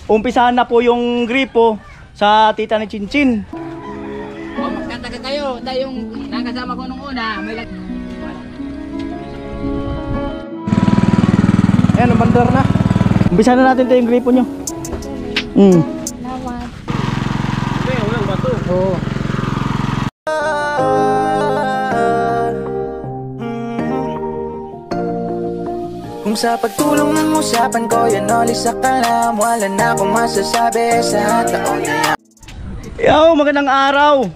umpisahan na po yung gripo sa tita ni Chinchin. O, magkataga kayo. Tayong nakasama ko nung una. May Ayan, umandar na. Umpisahan na natin ito yung gripo nyo. Lawan. Okay, walang bato. Oo. Kung sa pagtulong ng usapan ko, yan oli sa kalam. Wala na akong masasabi sa taong yan. Yo, magandang araw.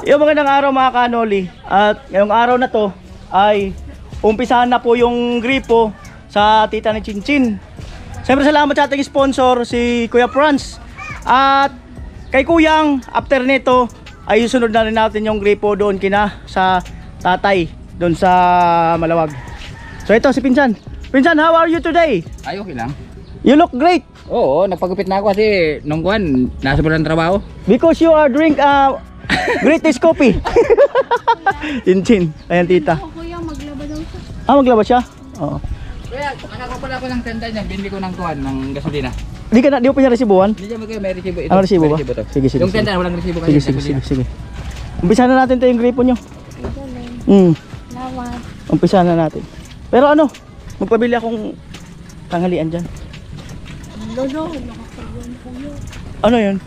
Yo, magandang araw mga kanoli. At ngayong araw na to ay umpisahan na po yung gripo sa tita ni Chinchin. Siyempre salamat sa ating sponsor, si Kuya Franz. At kay Kuyang, after nito ay susunod na rin natin yung gripo doon kina sa tatay, doon sa Malawag. So ito si Pinsan. Pinsan, how are you today? Ay, okay lang. You look great Oo, nagpagupit na ako kasi nung kuwan, nasa ng trabaho. because you are drink greatest coffee. Chinchin. Ayan tita. Kuya, maglaba daw siya. Ah, maglaba siya? Oo. Kaya, nakakapala ko ng tenda niya, binili ko ng kuwan, ng gasolina. Di mo pa siya resibuhan? Hindi siya may resibo ito. Ah, resibo ba? May to. Sige, sige, Yung sige. tenda, walang resibo Sige, kasi. sige, sige, sige. Umpisa na natin ito yung gripo nyo. Galing. Lawan. Umpisa na natin. Pero ano, magpabili akong tanghalian dyan. Lolo, nakapagyan po yun. Ano yun?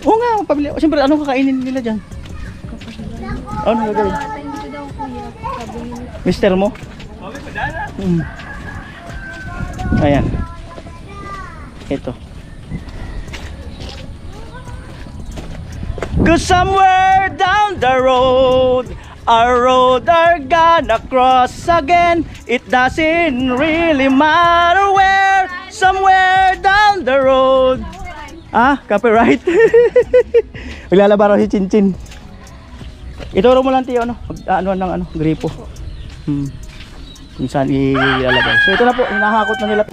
Oo nga, magpabili ako. Siyempre, anong kakainin nila dyan? Ano gagawin? Thank you daw kuya. Sabi niya. Mister mo? Ayan. Ito. Cause somewhere down the road, a road are gonna cross again. It doesn't really matter where. Somewhere down the road. Ah, copyright. Maglalaba raw si Chinchin. Ituro mo lang tiyo, ano? Ano ng ano, gripo. Kung saan ilalagay. So ito na po, hinahakot na nila.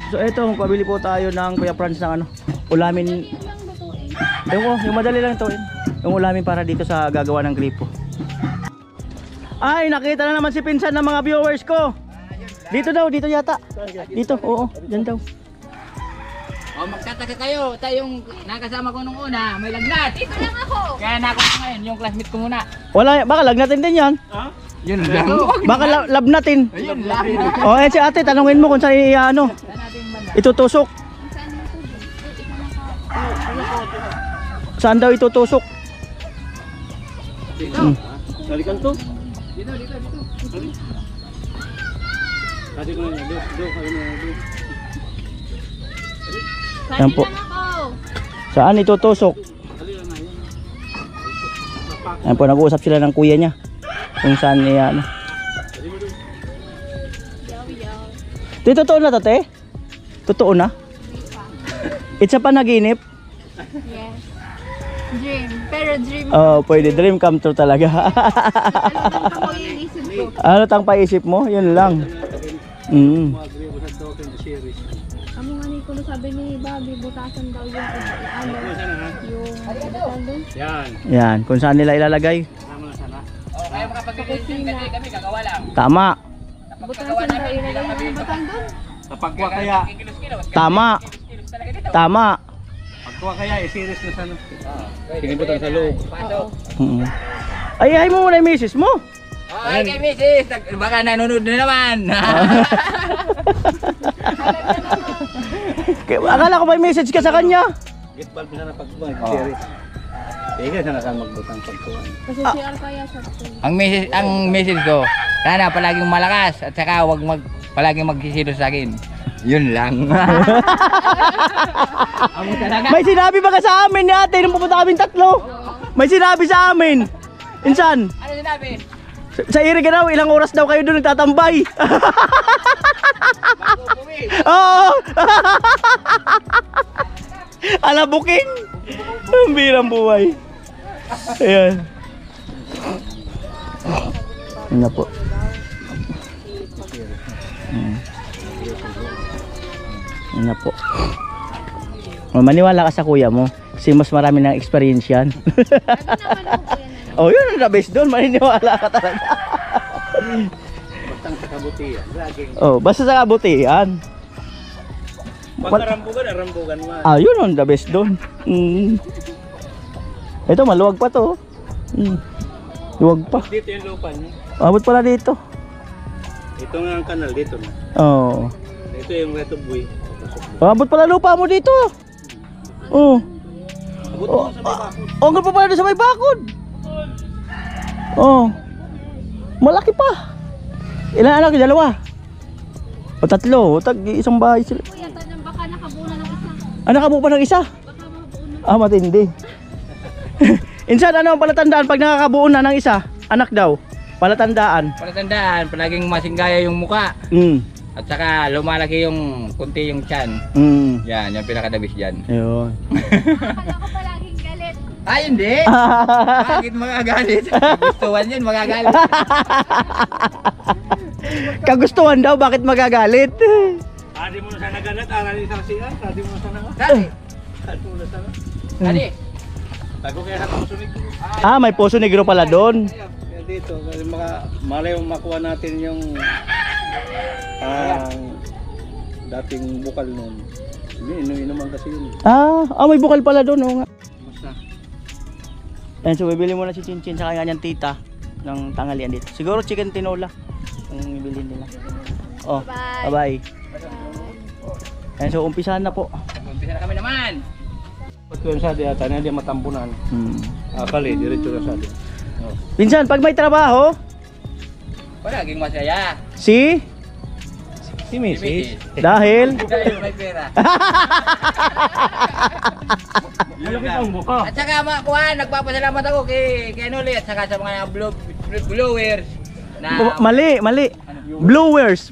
So ito, magpabili po tayo ng Kuya Franz ng ano, ulamin. Yung madali lang ito, yung ulamin para dito sa gagawa ng gripo. Ay, nakita na naman si Pinsan ng mga viewers ko. Dito daw, dito yata. Dito, oo, dyan daw. O, magkataga kayo. Tayong nakasama ko nung una, may lagnat. Dito lang ako. Kaya na ako ngayon, yung classmate ko muna. Wala, baka lagnatin din yan. Yun lang. Baka lab natin. Ayun lang. O, eh si ate, tanungin mo kung saan ano, itutusok. Saan daw itutusok? Balikan to. Dito. Tadi ko na niya. Yan po. Saan itutusok? Yan po, nag-uusap sila ng kuya niya kung saan niya ano. Di totoo na to, te? Totoo na? It's a panaginip? Yes. Dream. Pero dream. Oh, pwede. Dream come true talaga. Ako yung isip ko. Ano tang paisip mo? Yun lang. Kamo nga ni kuno sabi ni Bobby, butasan daw yung ano. Yung butasan doon. Yan. Yan, kung saan nila ilalagay. Tama na sana. O, kaya makapag-ilisip kasi kami gagawa lang. Tama. Butasan daw ilagay yung butasan doon. Kapagkuha kaya. Tama. Tama. Pagkuha kaya, i-series na sana. Sinibutan sa loob. Pasok. Ay mo muna yung misis mo. Ay, kay Mrs. Baka nanonood na naman. Akala ko may message ka sa kanya. Get bulb na pagkuha. Series. Ika sana saan magbutang pagkuha. Kasi CR kaya sa ang message ko, sana palaging malakas at saka palaging magsisilos sa akin. Yun lang. May sinabi ba ka sa amin ni ate nung pupunta kaming tatlo? May sinabi sa amin. Insan, Ano sinabi? sa Iriga daw, ilang oras daw kayo doon nagtatambay. Oo. Alabuking. Ang birang buhay. Ayan. Yun na po. Yun na po. Maniwala ka sa kuya mo kasi mas marami ng experience yan. Oh, yun ang the best doon. Maniniwala ka talaga. Bastang sa kabutihan. Laging. Oh, basta sa kabutihan. Pag narambugan mo. Ah, yun ang the best doon. Ito, maluwag pa to. Luwag pa. Dito yung lupa niya. Abot pala dito. Ito nga ang kanal dito na. Oh. Ito yung reto buhay. Abot pala lupa mo dito. Oh. Abot mo sa baba. Oh, hanggang pa pala doon sa may bakod. Oh. Malaki pa. Ilan anak? Dalawa? O tatlo? O isang bahay sila. Kuya, tanong baka nakabuo na ng isa. Ah, nakabuo pa ng isa? Baka makabuo na. Ah, matindi. Insan, ano ang palatandaan pag nakakabuo na ng isa? Anak daw. Palatandaan. Palatandaan, palaging masinggaya yung muka. At saka lumalaki yung kunti yung tiyan. Yan, yung pinakadabis dyan. Ayun. Akala ko palaging galit. Ay, hindi! Bakit magagalit? Gustuhan yun, magagalit. Kagustuhan daw, bakit magagalit? Adi mo na sana ganat, arali sa siya. Adi mo na sana. Dali! Adi mo na sana. Dali! Tago kaya sa sunig. Ah, may Poso Negro pala doon. Kaya dito, kasi malay yung makuha natin yung dating bukal noon. Inuman kasi yun. May bukal pala doon. Oo nga. Basta. Ayan, so bibili muna si Chinchin sa kanyang tita ng tanghalian dito. Siguro chicken tinola kung bibili nila. Oh, bye-bye. Ayan, so umpisahan na po. Umpisa na kami naman! Ba't ko yung sadi ata, hindi matampunan. Akali, diretso na sadi. Pinsan, pag may trabaho, Palaging masaya. si Mrs. dahil Dahil may pera. Malaki ang buka. At saka nagpapasalamat ako kay Noli at saka sa mga blowers na mali. Blowers.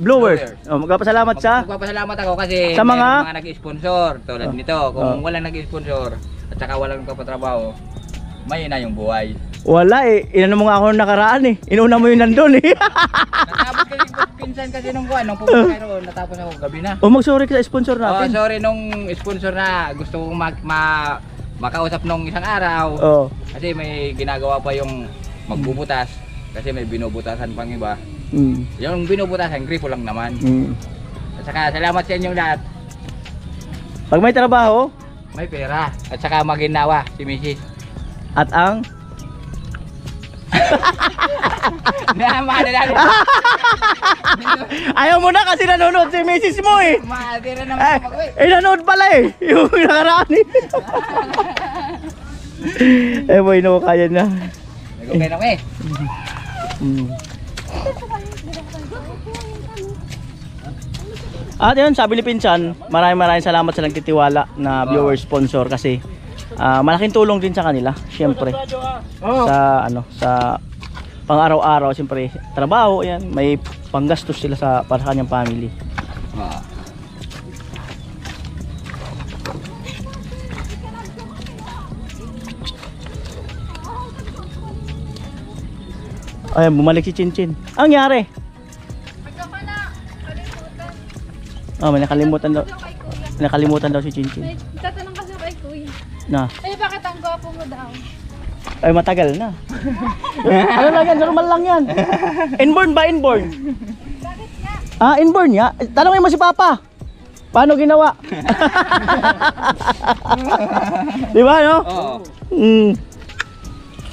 Magpapasalamat sa magpapasalamat ako kasi Sa mga- mga nag-sponsor tulad nito. Kung walang nag-sponsor at saka walang nagpapatrabaho, may na yung buhay. wala eh. Inano mo nga ako nung nakaraan eh. Inuna mo yun nandun eh. Natapos kasi pinsan kasi nung nung pumunta kayo roon, natapos ako gabi na. Mag-sorry ka sa sponsor Oh, natin. sorry nung sponsor na gusto kong makausap nung isang araw. Oh. Kasi may ginagawa pa yung magbubutas kasi may binubutasan pang iba. Yung binubutasan, gripo lang naman. At saka salamat sa inyong lahat. Pag may trabaho, May pera. At saka maginawa si Mrs. at ang ayaw mo na kasi nanonood si Mrs. mo eh. Matira naman ako Nanonood pala eh. Yung nakaraan eh. Boy, no, kaya na. Nag-okay na eh. At yun, sabi ni Pinsan, maraming salamat sa nagtitiwala na viewer sponsor kasi malaking tulong din sa kanila, syempre. Sa pang-araw-araw, syempre, trabaho, yan, may panggastos sila para sa kanyang family. Ayan, bumalik si Chinchin. Ang nangyari? May nakalimutan daw. Nakalimutan daw si Chinchin. Tatanong kasi kay Kuya. Na. Bakit ang gwapo mo daw? Ay, matagal na. Ano lang yan? Normal lang yan. Inborn ba? Inborn? Inborn ya? Tanongin mo si Papa. Paano ginawa? Di ba, no? Oo.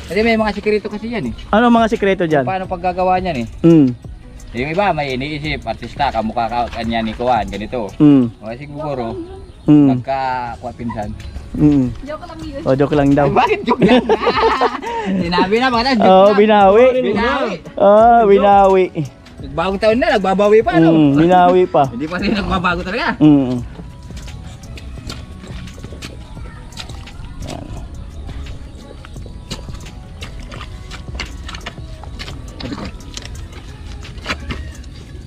Kasi may mga sikreto kasi yan eh. Ano mga sikreto dyan? Paano paggagawa niyan eh? Yung iba may iniisip, artista, kamukha ka kanya ni Kuwan, ganito. Kasi siguro, nagka-kuha pinsan. Joke lang yun. Joke lang daw. Bakit joke lang? Sinabi na, bakit joke lang? Binawi. Binawi. Binawi. Nagbagong taon na, nagbabawi pa no? Binawi pa. Hindi pa rin nagbabago talaga.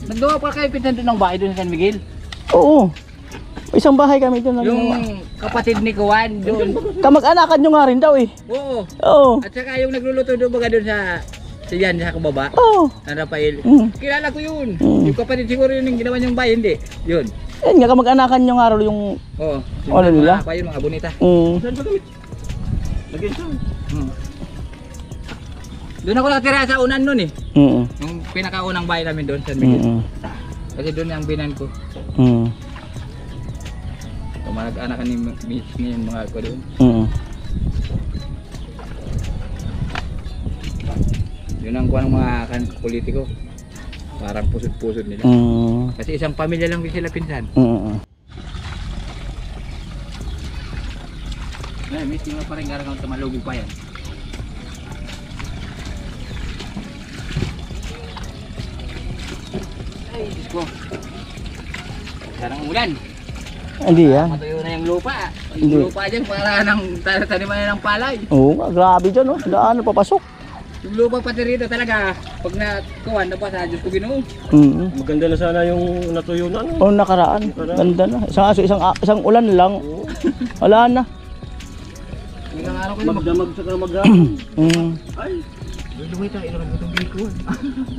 Naggawa pa kayo pinsan doon ng bahay doon sa San Miguel? Oo. Isang bahay kami doon. Yung kapatid ni Kuwan doon. Kamag-anakan nyo nga rin daw eh. Oo. Oo. At saka yung nagluluto doon baga doon sa yan sa kababa. Oo. San Rafael. Kilala ko yun. Mm. Yung kapatid siguro yun yung ginawa niyang bahay, hindi. Yun. Yan nga, kamag-anakan nyo nga rin yung... Oo. Ano nila? Mga bahay, mga bonita. Saan ba gamit? Lagyan saan? Doon ako nakatira sa unan nun eh. Mm. Yung pinakaunang bahay namin doon, San Miguel. Mm. Kasi doon ang binan ko. Mm. Tumanag-anak ni Miss ngayon mga ko doon. Mm. Yun ang kuha ng mga politiko. Parang pusod-pusod nila. Mm. Kasi isang pamilya lang din sila pinsan. Mm. Ay, Miss, tingnan pa rin karang tumalugog pa yan. Ay, Diyos ko. Sarang ulan. Hindi ah. Matuyo na yung lupa. Hindi. Yung lupa dyan para nang taniman na ng palay. Oo nga, grabe dyan oh. Gaano papasok? Yung lupa pati rito talaga, pag nakuhan na pa sa Diyos ko Ginoo. Mm. Maganda na sana yung natuyo na ano. Oh, nakaraan. Ganda na. Isang ulan lang. Wala na. Ilang araw ko na Magdamag sa kamag-aman. Mm. Ay, lumay tayo, ilang itong bikon.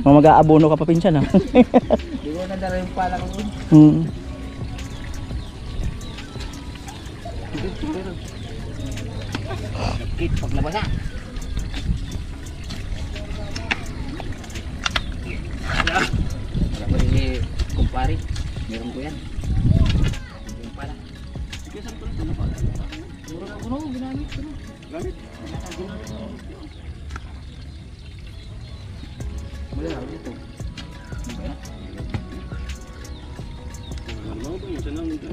Mag-aabono ka pa pinsan ah. Hindi ko nadala yung pala ko. Mm. Sakit pag nabasa. Wala pa rin si kumpare. Meron ko yan. Yung pala. sige sa pala na pala. Mura na ko ginamit ko. Gamit. Mula lang dito. Ano ba? Ano ba yung sanang nito?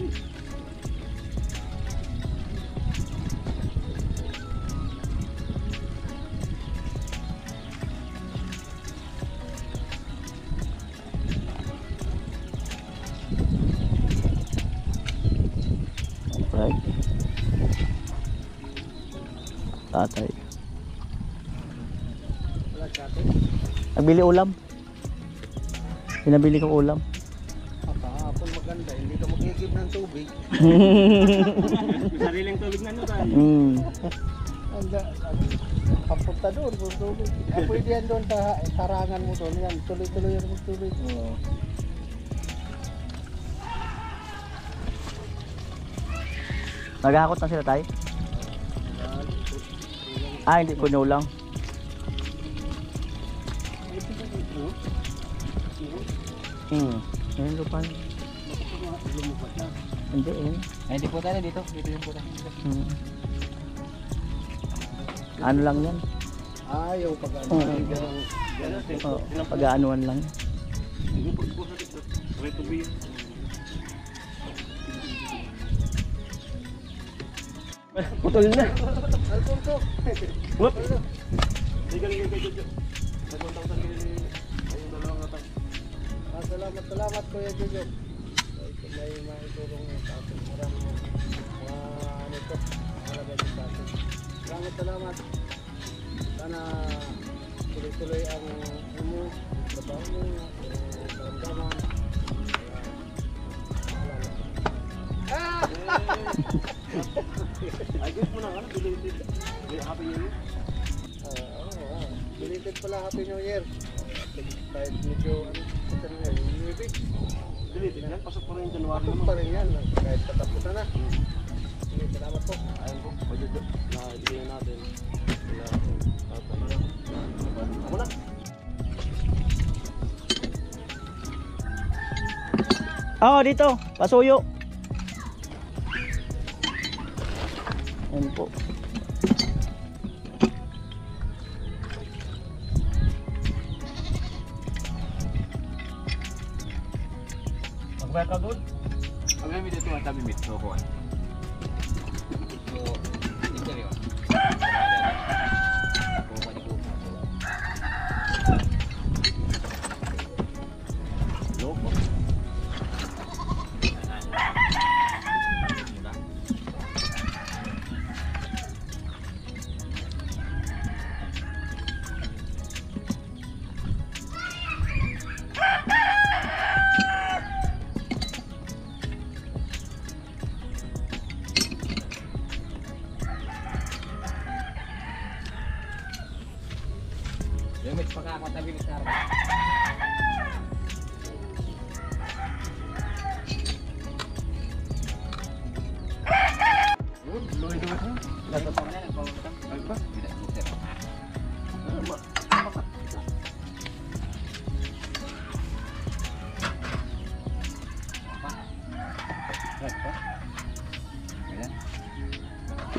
Right. Tatay. Nagbili ulam. Pinabili ko ulam. Kapag maganda, hindi ka magigib ng tubig. Sariling tubig na tayo. Mm. Papunta doon, kung tubig. Pwede yan doon, tarangan mo doon. Yan, tuloy-tuloy yan magtubig. Naghahakot na sila tay? Ah, hindi puno lang. Ayun lupa. Hindi eh. Ay, hindi po tayo dito. Dito yung puta. Ano lang yan? Yung pag-ano. Oh, pag-aanuan lang. Putol na. Whoop. Salamat Kuya Jojo. May maitulong sa atin. Maraming ano ito. Malagay sa atin. Salamat. Sana tuloy-tuloy ang mo, trabaho mo, karamdaman. Ayos mo na ano, belated. Happy New Year. Belated pala Happy New Year. Kahit medyo ano, New Year. Belated yan, pasok pa rin January naman. Pasok pa rin yan, kahit patapusan na. Salamat po. Ayun po, na-ibigay natin. Ako na. Oo, dito. Pasuyo. Ayan po. Magbaya ka doon? Pag kami dito ang tabi mit, so kuhan. So, interior.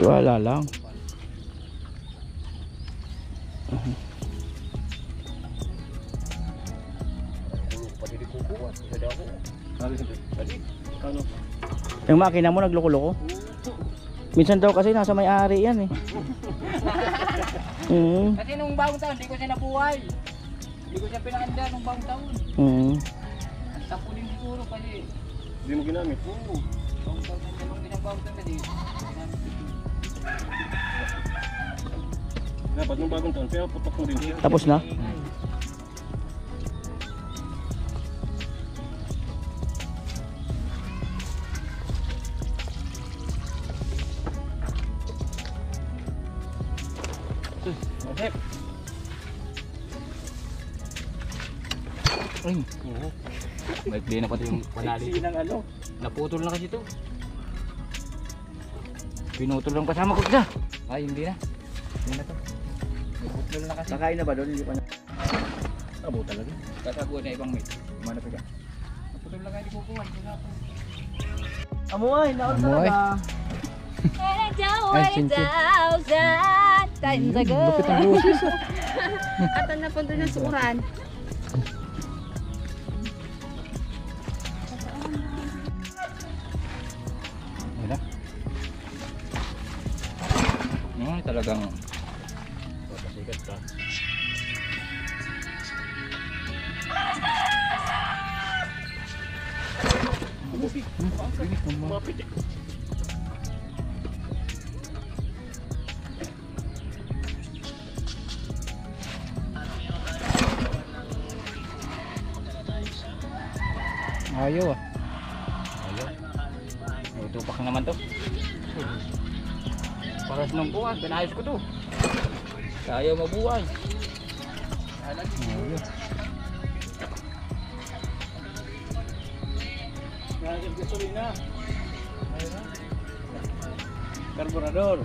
Wala lang. Yung makina mo nagloko-loko? Minsan daw kasi nasa may-ari yan eh. Kasi nung bagong taon, hindi ko siya nabuhay. Hindi ko siya pinakanda nung bagong taon. Tapo din siguro kasi. Hindi mo ginamit. Oo. Bagong taon na nung bagong taon kasi. Dapat nung bagong taon, pero putok mo din siya. Tapos na? Masip. Ay. Oo. Maikli na pati yung panali. ng ano? Naputol na kasi ito. Pinutol lang kasama ko isa. Ay, hindi na. Hindi na to. Naputol na kasi. Nakain na ba doon? Hindi pa na. Abo talaga. Kasabuan na ibang mate. Kumana pa ka. Naputol lang kayo kukuha. Amuay, naon Amuay. talaga. Times ago. Lupit ang boses. At ang napunta ng sukuran. Wala. Talagang Papasikat ka. Mapit eh. ayaw ah. Ayaw. Tupak naman to. Paras ng buwan, pinayos ko to. Ayaw mabuhay. Ayaw. Naging gasolina. Ayun na. Karburador.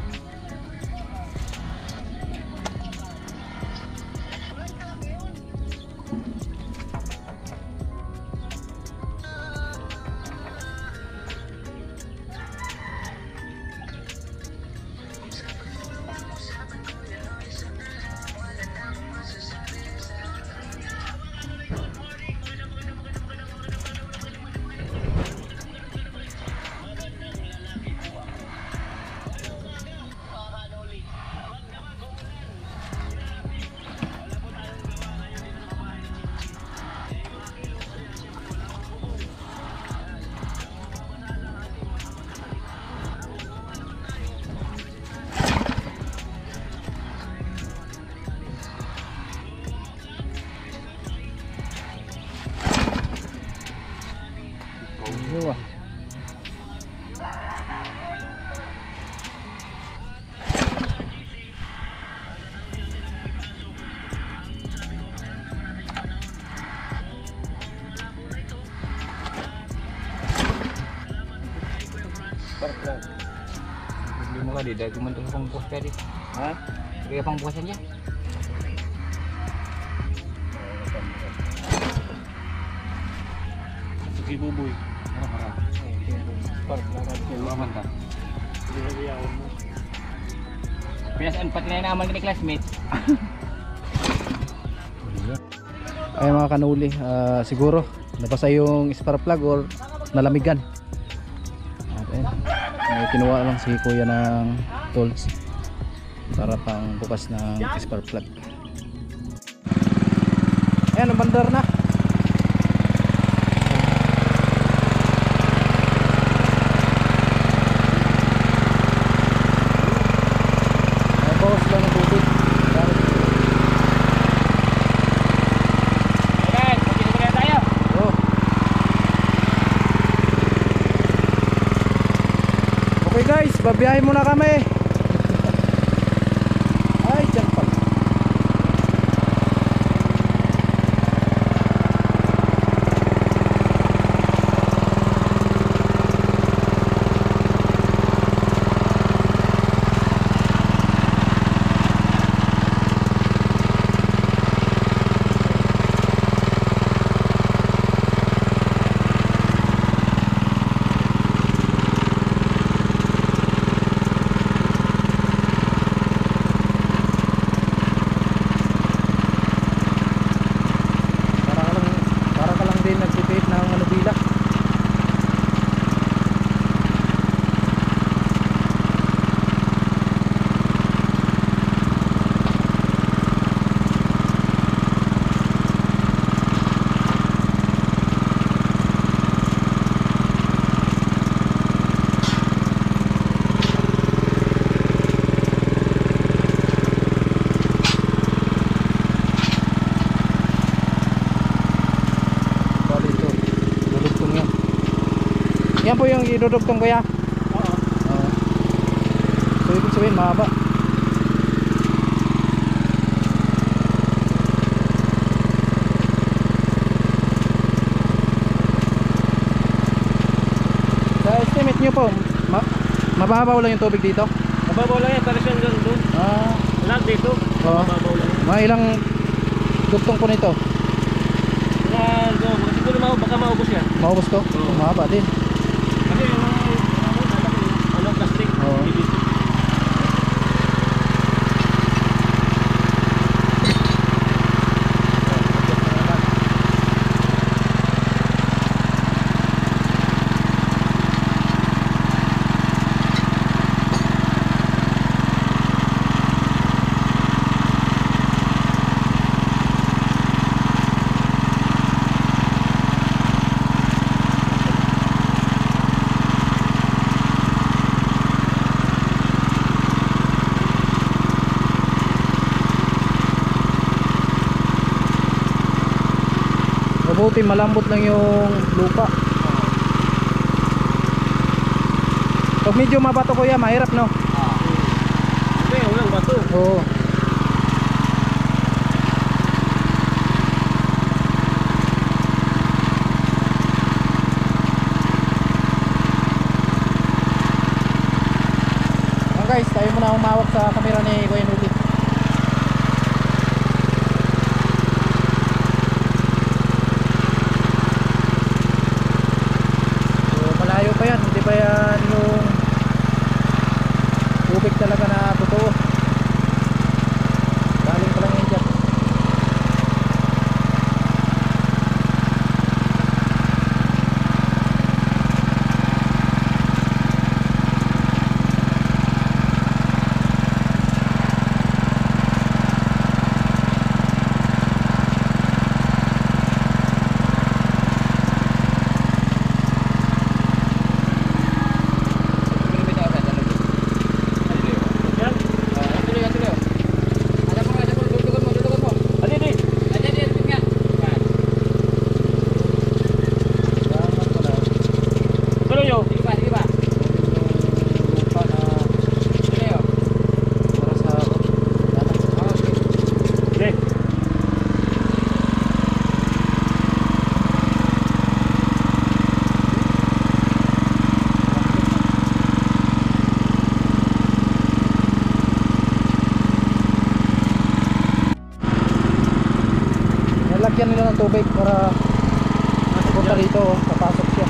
Ayaw ah. Problema ka di, dahil kumanto sa pangbukas ka di. Ha? Kaya pangbukasan niya. Sige buboy. Harap-harap. Park na natin. Lumaman ka. Hindi na liyawan mo. Pinasaan pati na naman ni classmate. Ay mga kanuli, siguro nabasa yung spark plug or nalamigan. At ayun, may kinuha lang si kuya ng tools para pang bukas ng spark plug. Ayan, nabandar na. Ay, bawas lang ng tubig. Ayan, magkita na tayo. Oh. Okay guys, babiyahin muna kami. Ay, dyan pala. Yan po yung idudugtong kuya. Oo. So ibig sabihin mahaba. Sa estimate nyo po, mababaw lang yung tubig dito? Mababaw lang yan, para siyang doon. Ah, Lahat dito, Oo. mababaw lang yan. mga ilang dugtong po nito? Yan, so, siguro baka maubos yan. Maubos to? Oo. Mahaba din. Kasi yung plastic. Oo. Dito. Mabuti malambot lang yung lupa. Pag medyo mabato kuya, mahirap no? Hindi, walang bato. Oo. Guys, tayo muna umawak sa kamera ni Kuya Nuli. So malayo pa yan, hindi pa yan yung tubig talaga na totoo. Galing pa lang yan dyan. Nilagyan nila ng tubig para punta rito, papasok siya.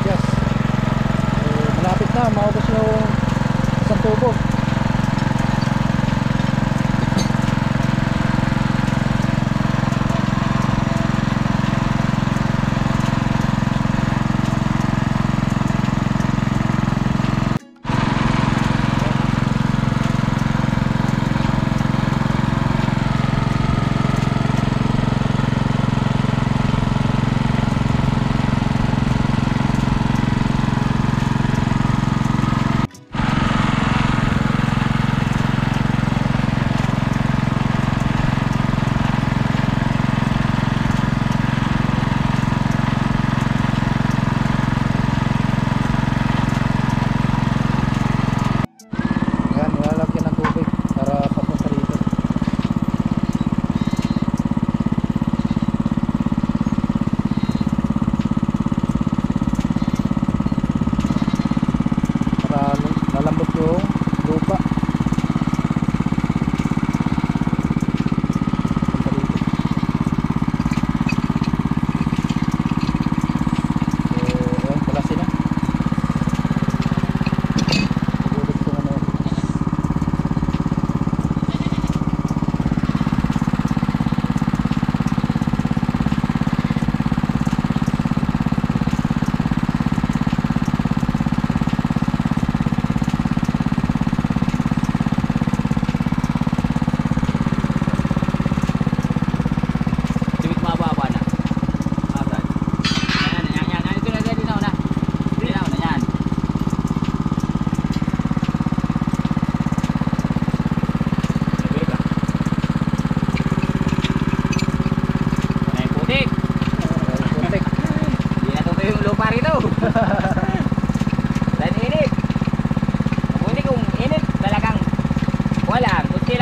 Yes. Malapit na, maubos yung isang tubo.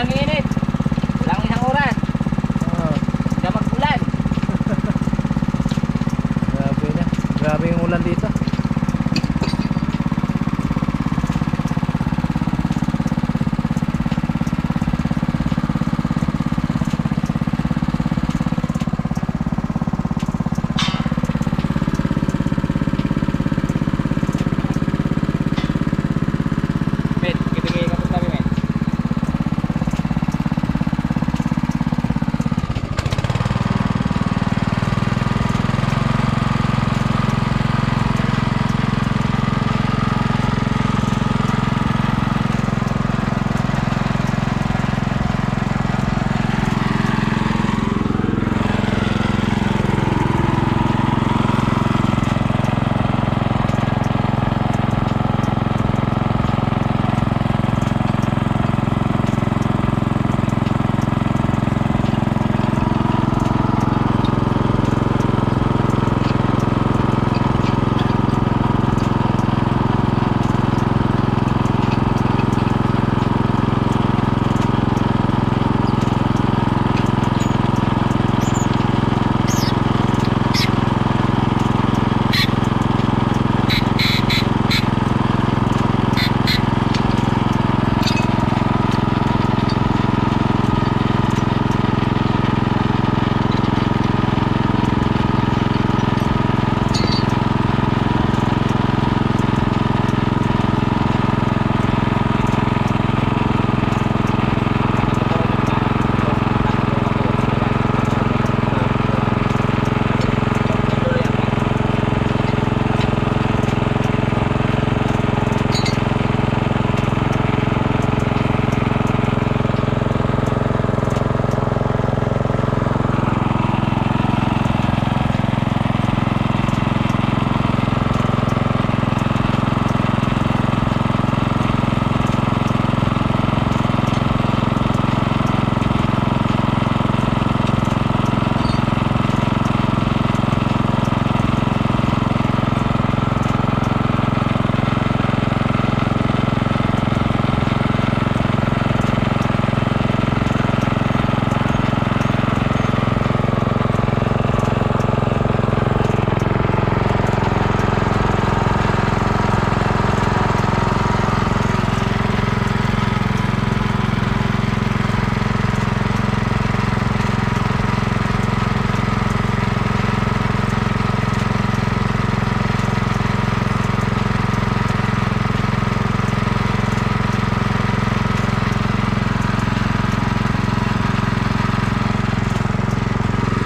Sobrang init. Walang isang oras. Siya mag-ulan. Grabe na. Grabe yung ulan dito. Bet, kibigay ka po sabi, men.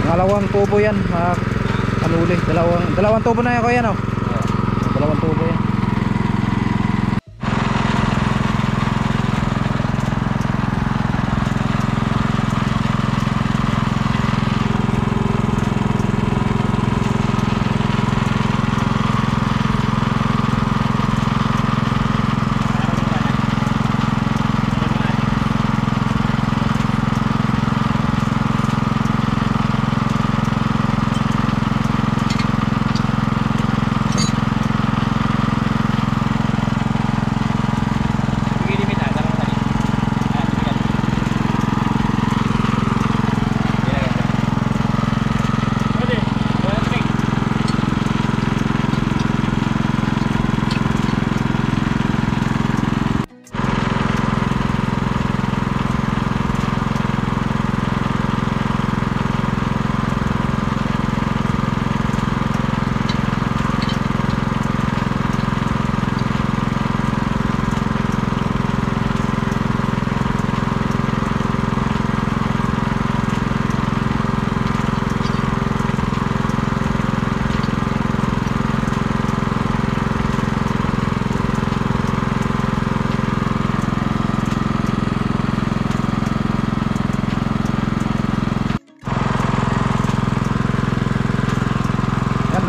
Dalawang tubo yan, mga kanuli. Dalawang tubo na yan ko yan, oh. Dalawang tubo yan.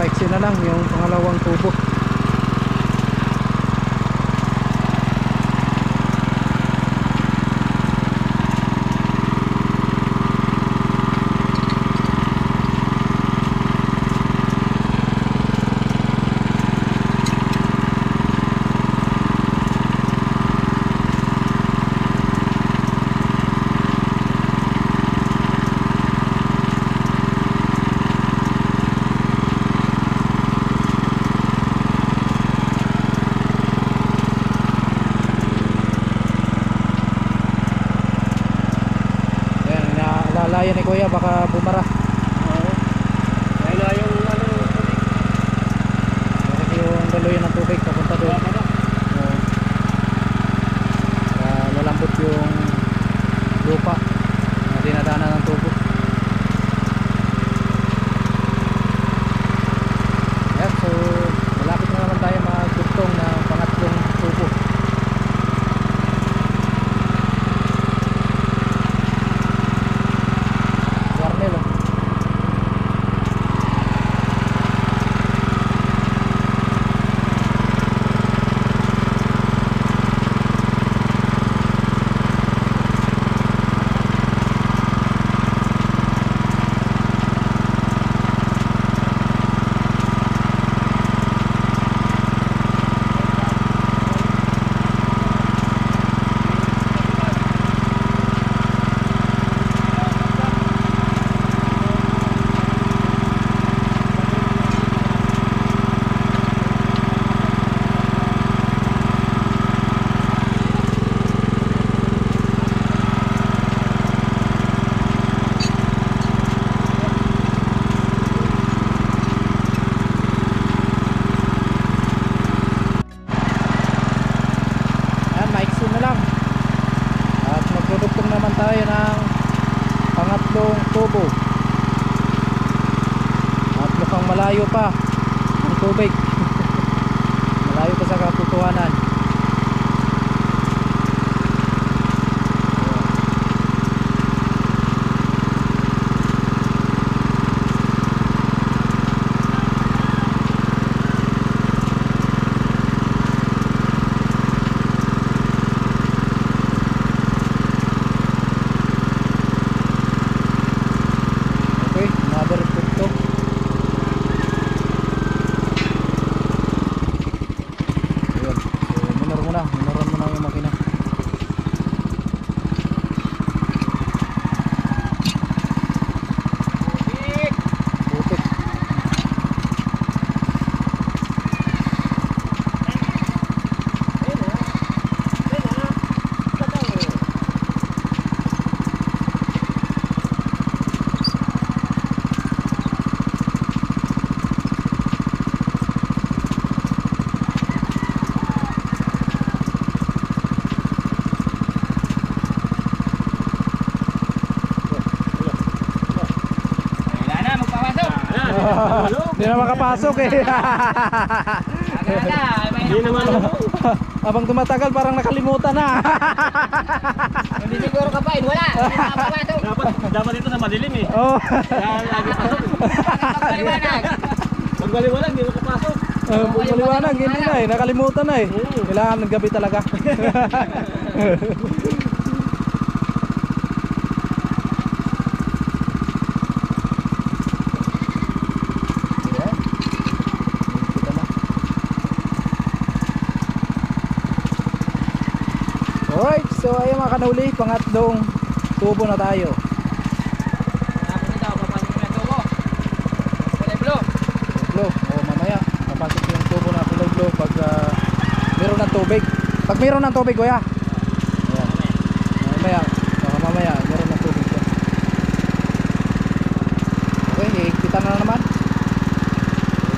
Maiksi na lang yung pangalawang tubo. lagayan ni Kuya, baka bumara. Oo. Kaya na yung ano, tubig. Malaki yung daluyan ng tubig papunta doon. Oo. Para lalambot yung lupa na dinadaanan ng tubo. Ayan, so malapit na naman tayo magdugtong ng pangatlong tubo. Warnel, oh. Ayan, maiksi na lang. At magdudugtong naman tayo ng pangatlong tubo. At mukhang malayo pa ang tubig. Malayo pa sa katotohanan. Okay, another tugtong. Ayun. So, minoran muna yung makina. Putik. Wala na, magpapasok. Hindi na makapasok eh. Agala, may Hindi naman ako. Habang tumatagal parang nakalimutan na. Hindi siguro kapain, wala. Hindi makapapasok. Dapat ito sa madilim eh. Oh. Kaya lagi pasok. Pagpaliwanag. Pag baliwalag, hindi makapasok. Maliwanag, hindi na eh. Nakalimutan na eh. Kailangan ng gabi talaga. Ayan. Kita na. Alright, so ayun mga kanuli, pangatlong tubo na tayo. Tapos ito, papasok mo yung tubo. Kulay blue. Blue, o mamaya papasok yung tubo na kulay blue pag meron ng tubig. Pag meron ng tubig, kuya. Ayan. Mamaya, baka mamaya meron ng tubig siya. Okay, hihigpitan na naman.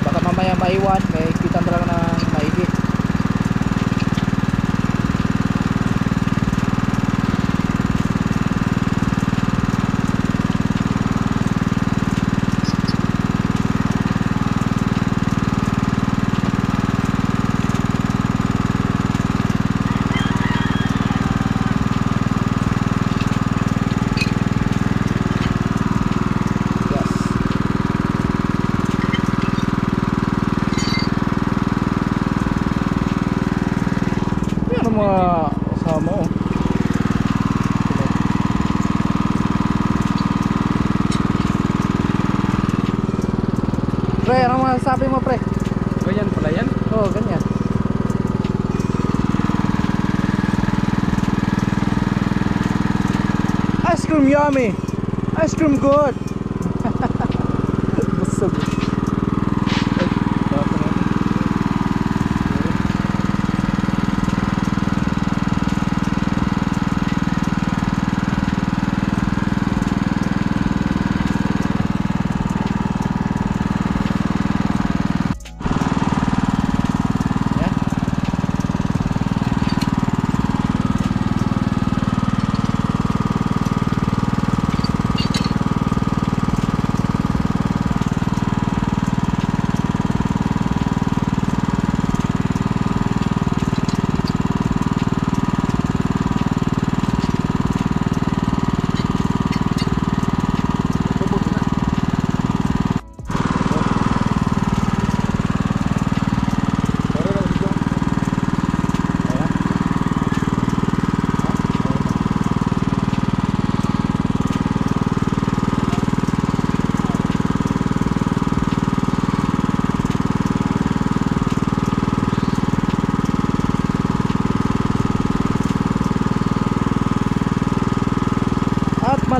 Baka mamaya maiwan, may higpitan talaga ng maigi. Yan ang mga kasama oh. Pre, ano masasabi mo pre? Ganyan pala yan. Oo, ganyan. Ice cream yummy. Ice cream good. Busog. Ay, tapos natin.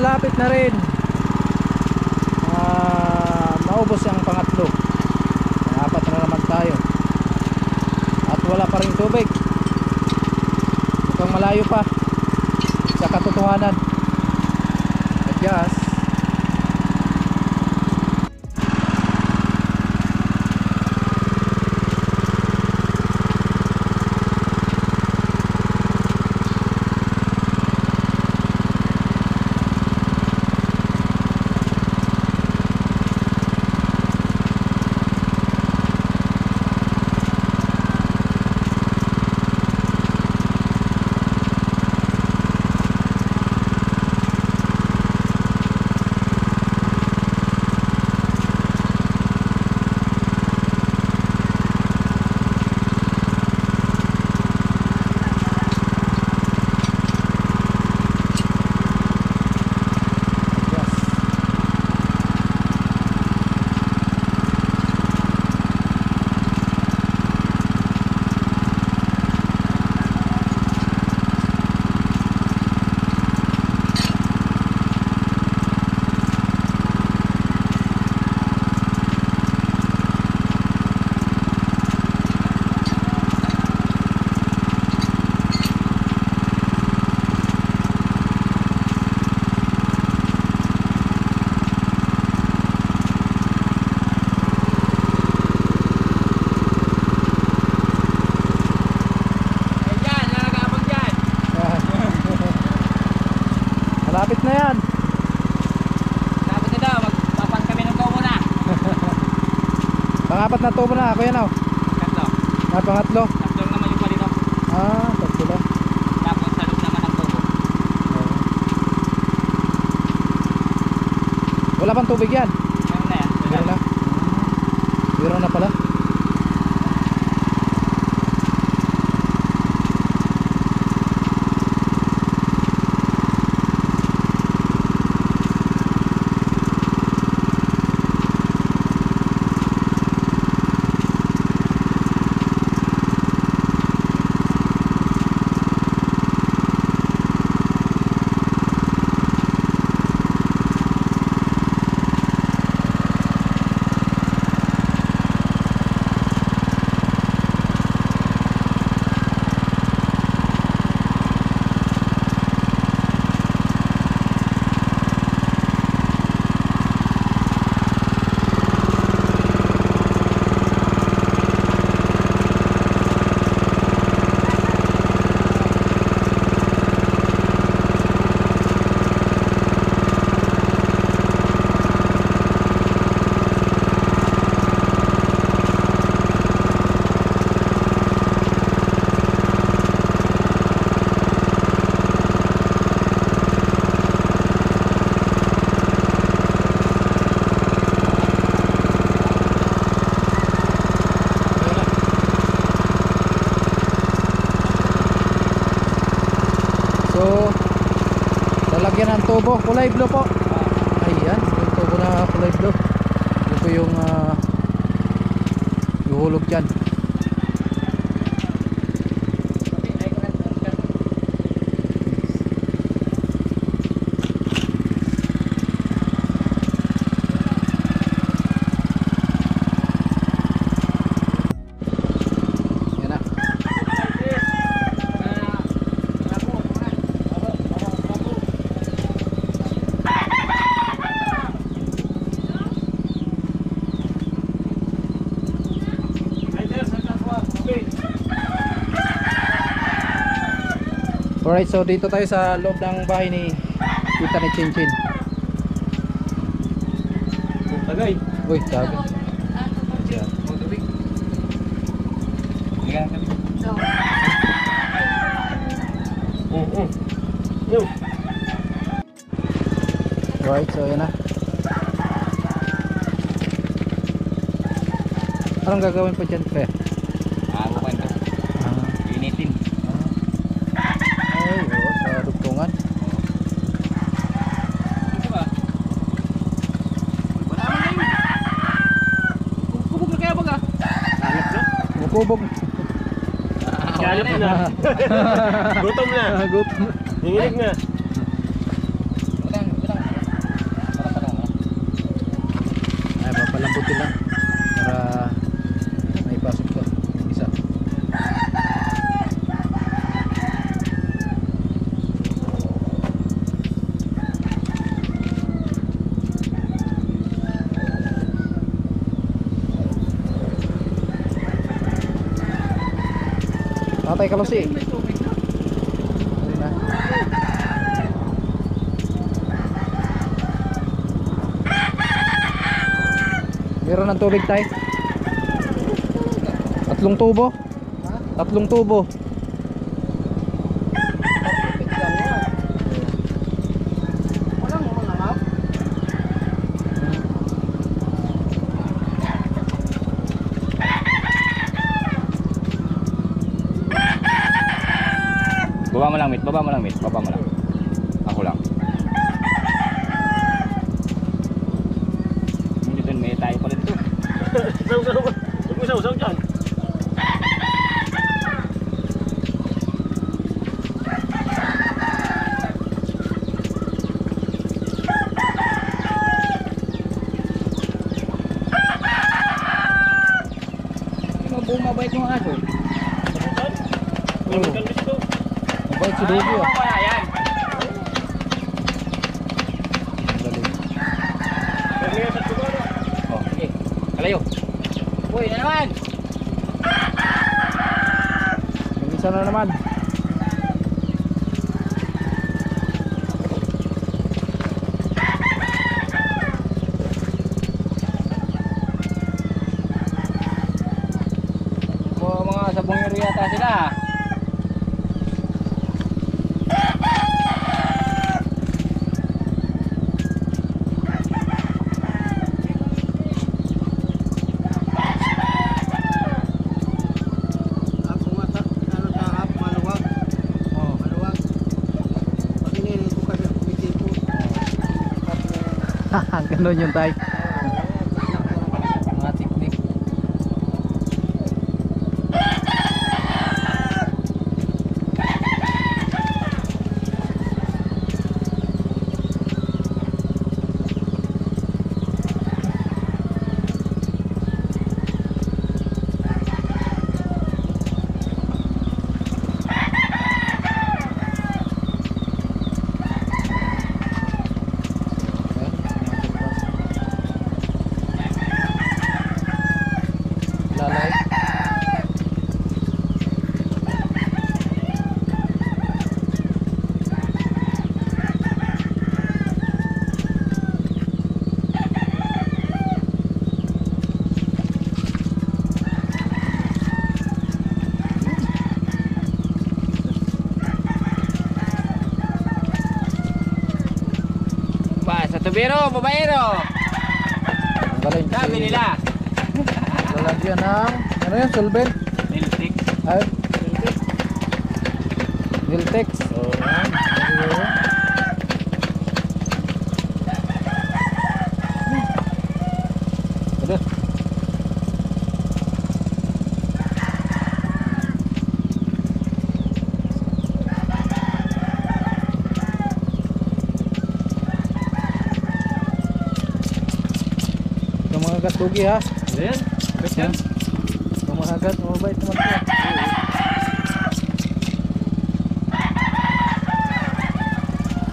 malapit na rin maubos ang pangatlo. Apat na naman tayo at wala pa rin tubig. Mukhang malayo pa sa katotohanan. Adjust. Malapit na yan. Dapat na daw, magpapan kami ng tubo na. Pangapat na tubo na. Ako yan oh. Tatlo. Pangatlo. Tatlo naman yung palito. Tatlo lang. Tapos sa loob naman ang tubo. Wala pang tubig yan. Meron na yan. Meron na. Meron na pala. Lalagyan ng tubo, kulay blue po. Ayan, yung tubo na kulay blue. Ito po yung yuhulog dyan. Alright, so dito tayo sa loob ng bahay ni Tita ni Chinchin. Tagay. Uy, sabi. Alright, so yan na. Anong gagawin po dyan, Pre? Bukan to. Initin. Ay, oo, sa dugtungan. Ito ba? Wala naman na yun. Kubog na kaya baga? Hanap na. Mukubog. Hanap na. Gutom na. Gutom. Hinginig na. Utang. buti lang para may pasok ka yung isa. Tatay Kalusi. Ayun na. Meron ng tubig tayo. 3 tubo. 3 tubo. Walang manangap. Baba mo lang, Mit. Baba mo lang, Mit. Baba mo lang. Ako lang. Dito, may tayo pala dito. Saw-saw. Huwag mo saw-saw dyan. Bumabait yung aso. Mabait si Dugi ah. Wala yan. Galing. Oh, sige. Kalayo. Uy, na naman. Yung isa na naman. Mga sabongero yata sila. Ako nga sa ano tahap maluwag. Oh. Maluwag. Pag inili ko kasi kumitipo. Ganun yung tay. Mga teknik. Lalay. Ba, sa tubero, babayero. Galing. Sabi nila. Lalagyan ng ano yan? Solvent? Niltik. Ay. Niltex. Oh, yan. Ito. Ito mga gastugi ha. Ayan. Yan. Kumahagat, mabait naman siya.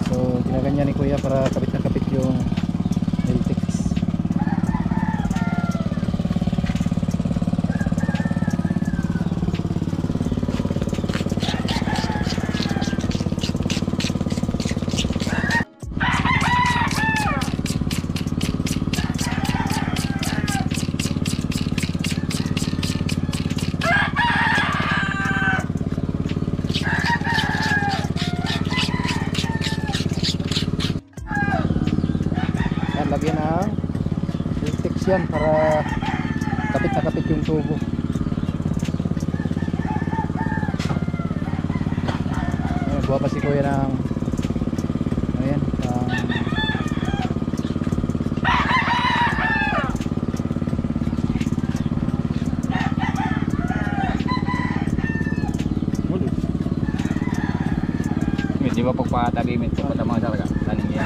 So, ginaganyan ni Kuya para kapit na kapit yung Niltex. Yan, lagyan ng Niltex yan para kapit na kapit yung tubo. Ayan, buha pa si Kuya ng ayan, Di ba pagpatabi mit ko sa mga sarga? Taning yan.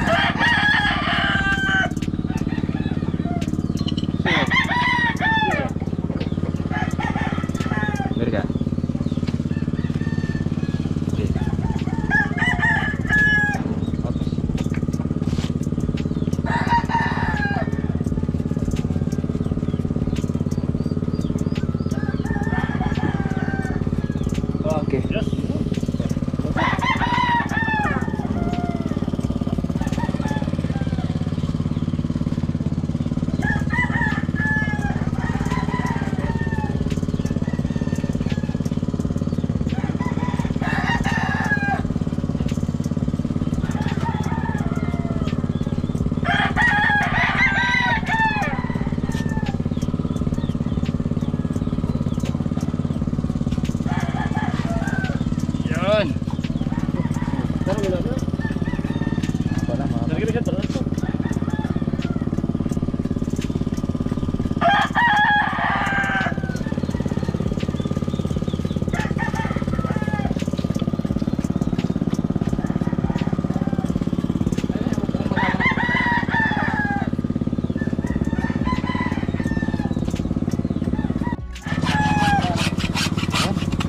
Wala mga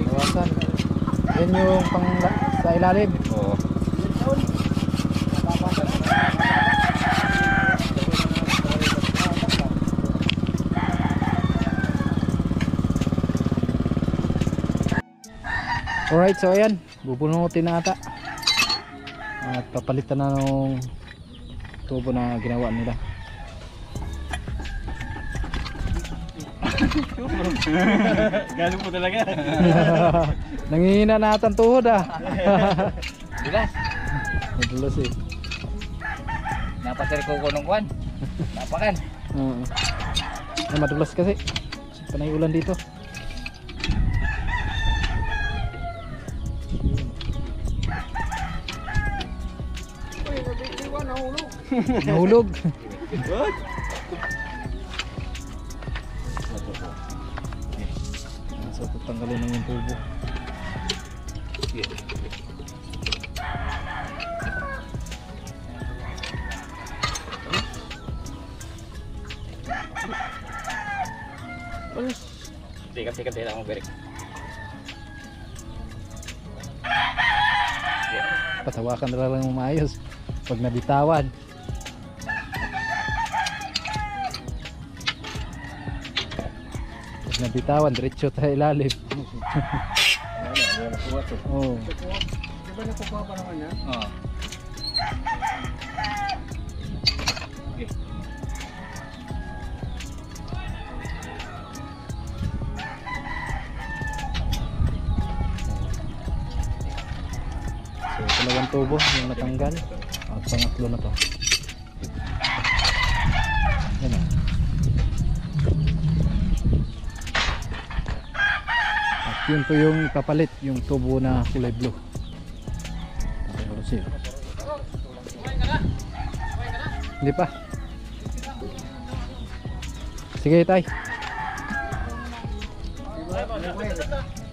iwasan. Yan yung pang sa ilalim. Oo. Alright, so ayan, bubunutin na ata. At papalitan na nung tubo na ginawa nila. Galing po talaga. Nangihina na ata ang tuhod ah. Bilas. Madulas eh. Napasir ko ng kwan. Napakan. Oo. Ay, madulas kasi. Panay ulan dito. Nahulog. So, tanggalin na yung tubo. Sikat-sikat din ako berik. Patawakan na lang yung maayos. Pag nabitawan. Pag nabitawan, diretso tayo ilalim. Oh. Diba nakukuha pa naman yan? Oo. So, dalawang tubo yung natanggal. At pangatlo na to. Yan o. At yun po yung ipapalit, yung tubo na kulay blue. Okay, hindi pa. Sige tay.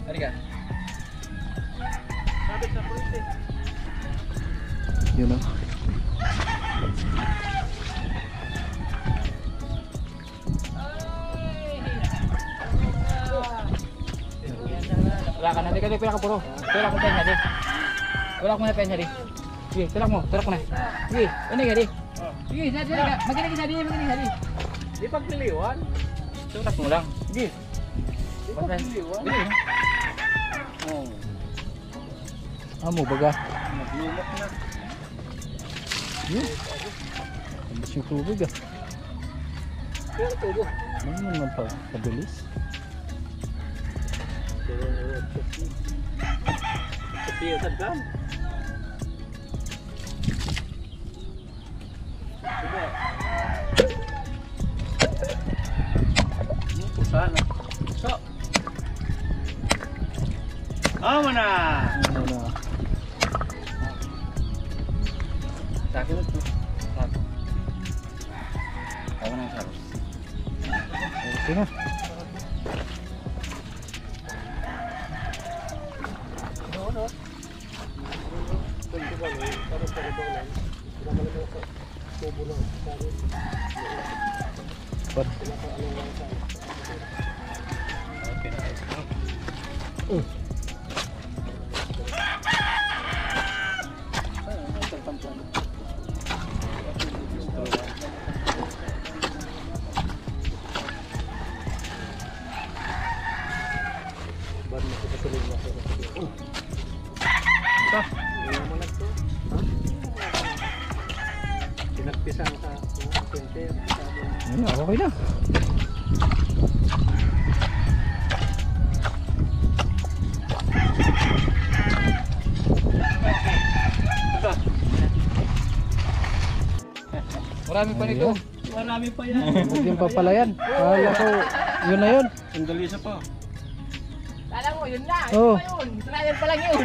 Halika. Yun o. Wala ka na, di ka pila ka puro. Tulak mo pensa di. Tulak mo na pensa di. Sige, tulak mo na. Sige, ano ka di? Sige, sa ka. Maginig sa di. Di pagpiliwan. Tulak mo lang. Sige. Di pagpiliwan. Sige. Oh. Amo baga. Naglumok na. Yun. Tambas yung tubig ah. Pero tubo. Ano naman pa? Pabilis. Tapi sa dam. Sana. So. Amo na. Ano na? Sa akin ito. Ako na sa Okay na. What? Pinagpisan sa center. Ayun, okay na. Marami pa nito. Marami pa yan. Huwag yung papalayan. Kala ko, yun na yun. Sandalisa pa. Kala mo, yun na. Oh. Yun. Trial pa lang yun.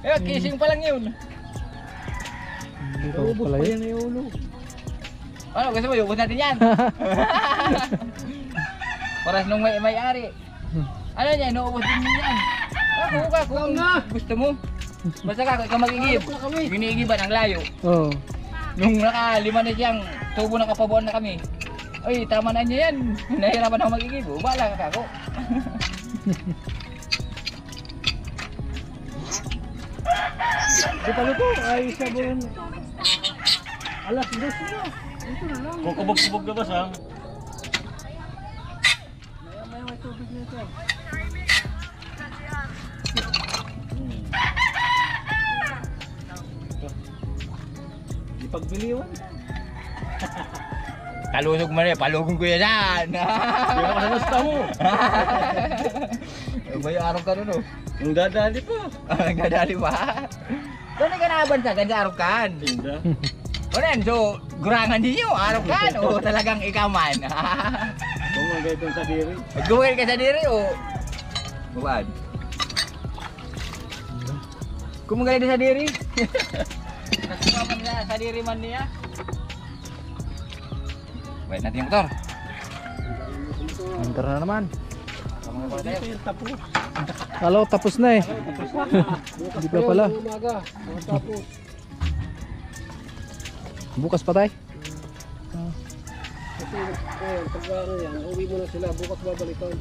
Eh, kissing pa lang yun. Ito pala yun. Ano, gusto mo, iubos natin yan. Paras nung may-ari. Ano niya, inuubos din niya yan. Ako ka, kung gusto mo. Basta ka, ikaw mag-igib. Ginigiban ang layo. Oo. Nung naka-5 na siyang tubo na kapabuan na kami. Ay, tama na niya yan. Nahirapan ako mag-igib. Bala ka ako. Di pa luto, ay sabon. Alas, dos na. Kukubog-kubog na ba sa? Maya may tubig nito. Ipagbiliwan. Kalusog mo na eh, palugong ko yan yan. Hindi ka sa gusto mo. May araw ka nun oh. Ang dadali pa. Nagdadali ba? Doon ka nakabansa, ganda araw kan. Hindi. O rin, so, gurangan din nyo, araw kan o talagang ikaw man. Kung ang gaytong sa diri. Maggumagal ka sa diri o... Bubad. Kumagal din sa diri. Nasuka man sa diri man niya. Wait natin yung motor. Enter na naman. Tapos. Halo, tapos na eh. Hindi pa pala. Umaga, tapos. Bukas pa tayo. Kasi pag ano yan, uwi mo na sila, bukas babalikan.